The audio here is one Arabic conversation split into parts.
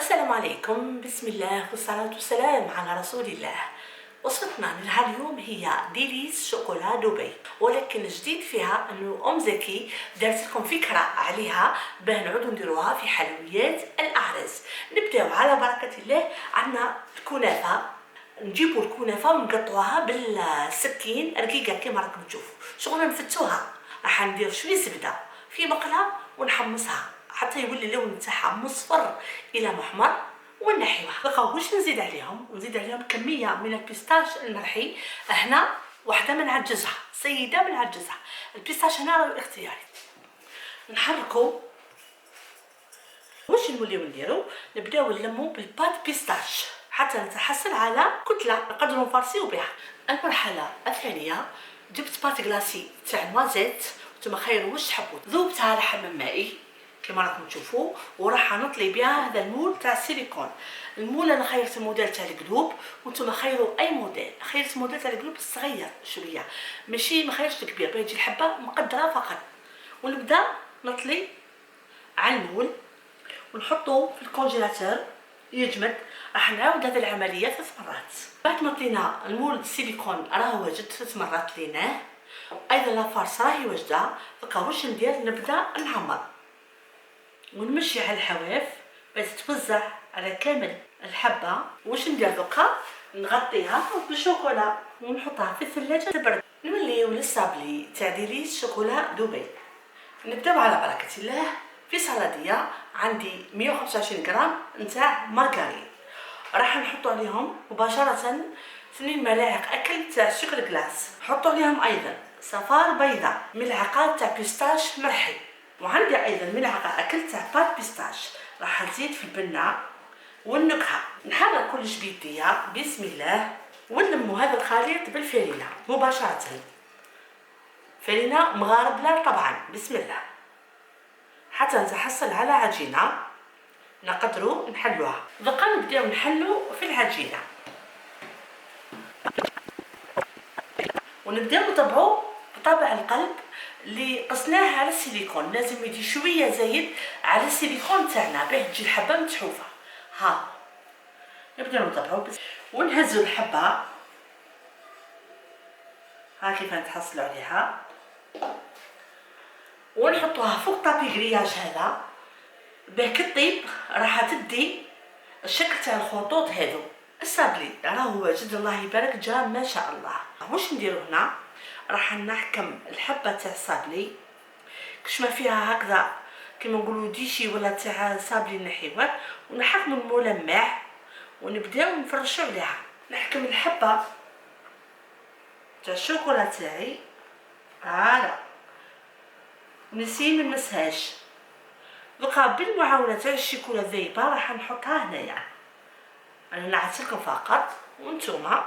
السلام عليكم. بسم الله والصلاة والسلام على رسول الله. وصفتنا لها اليوم هي ديليس شوكولا دبي، ولكن الجديد فيها انه ام زكي دارت لكم فكره عليها باه نعودوا نديروها في حلويات الاعراس. نبداو على بركه الله. عندنا الكنافه، نجيبوا الكنافه ونقطعوها بالسكين رقيقه كما راكم تشوفوا. شغل نفتوها، راح ندير شويه زبده في مقله ونحمصها حتى يولي اللون تاعها مصفر الى محمر ونحيوها. بقى واش نزيد عليهم؟ نزيد عليهم كميه من البيستاش المرحي. هنا وحده ما نعجزها، سيده ما نعجزها. البيستاش هنا راه اختياري. نحركو. واش نوليو نديرو؟ نبداو نلمو بالبات بيستاش حتى نتحصل على كتله نقدروا نفرسيو بها. المرحله الثانيه جبت بات كلاسي تاع نوازيت، نتوما خيروا واش تحبوا. ذوبتها على حمام مائي كما راكم تشوفوا، وراح نطلي بها هذا المول تاع السيليكون. المول انا خيرت الموديل تاع القلوب، وانتم خيروا اي موديل. خيرت الموديل تاع القلوب الصغير شويه، ماشي ما خيرتش الكبير باه يجي الحبه مقدره فقط. ونبدا نطلي على المول ونحطه في الكونجيلاتور يجمد. راح نعاود هذه العمليه 3 مرات. بعد ما طلينا المول السيليكون راه واجد 3 مرات طليناه، ايضا لافارس راهي واجده. بقى واش ندير؟ نبدا نعمر ونمشي على الحواف باش تتوزع على كامل الحبه. واش ندير دوكا؟ نغطيها بالشوكولا ونحطها في الثلاجه تبرد. نوليو للصابلي تاع ديليس شوكولا دبي. نبداو على بركه الله. في صلاديه عندي 125 غرام نتاع مارغرين، راح نحطو عليهم مباشره 2 ملاعق اكل تاع سكر كلاص. نحطو عليهم ايضا صفار بيضاء، ملعقه تاع بيستاش مرحي، وعندي ايضا ملعقه اكل تاع بات بيستاش. راح نزيد في البنه والنكهه. نحرك كلش بيديا بسم الله، ونلمو هذا الخليط بالفرينه مباشره. فرينه مغاربله طبعا بسم الله، حتى نتحصل على عجينه نقدروا نحلوها. بقى نبداو نحلو في العجينه ونبداو نطبعوا بطبع القلب اللي قصناه على السيليكون. لازم يجي شويه زايد على السيليكون تاعنا باه تجي الحبه متحوفه. ها نبداو نطبعوا ونهزوا الحبه. ها كيف نتحصلوا عليها، ونحطوها فوق طابي غرياج هذا باه كطيب راح تدي الشكل تاع الخطوط هذو. الصابلي راهو واجد الله يبارك جا ما شاء الله. واش نديرو هنا؟ راح نحكم الحبه تاع الصابلي كش ما فيها هكذا كيما نقولوا ديشي ولا تاع صابلي نحيوه، ونحكموا الملمع ونبداو نفرشوا عليها. نحكم الحبه تاع الشوكولا تاعي هذا نسي ما نمسهاش. بقى بالمعاونه تاع الشوكولا ذايبه راح نحطها هنايا. انا نعت لكم فقط وانتوما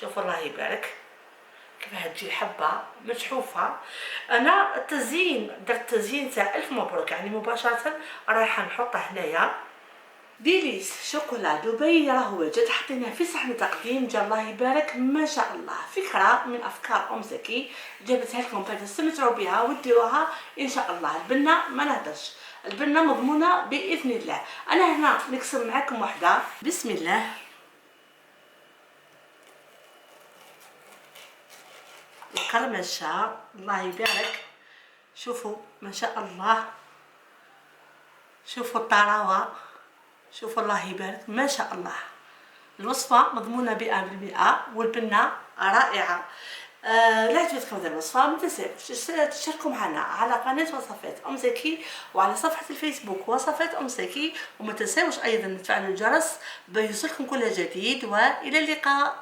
شوفوا الله يبارك كيف تجي الحبه متحوفه. انا التزيين درت تزيين تاع الف مبروك، يعني مباشره رايحه نحطه هنايا. ديليس شوكولا دبي راهو واجد. حطيناه في صحن تقديم جا الله يبارك ما شاء الله. فكره من افكار ام زكي جابتها لكم باش تستمتعوا بها وديروها ان شاء الله. البنه ما نهدرش، البنه مضمونه باذن الله. انا هنا نكسر معكم وحده بسم الله. القرمشه الله يبارك، شوفوا ما شاء الله، شوفوا الطراوه، شوفوا الله يبارك ما شاء الله. الوصفه مضمونه 100% والبنه رائعه. لا عجبتكم هذه الوصفه ما تنساوش تشتركوا معنا على قناه وصفات ام زكي وعلى صفحه الفيسبوك وصفات ام زكي، وما تنساوش ايضا تفعلوا الجرس بيوصلكم كل جديد. والى اللقاء.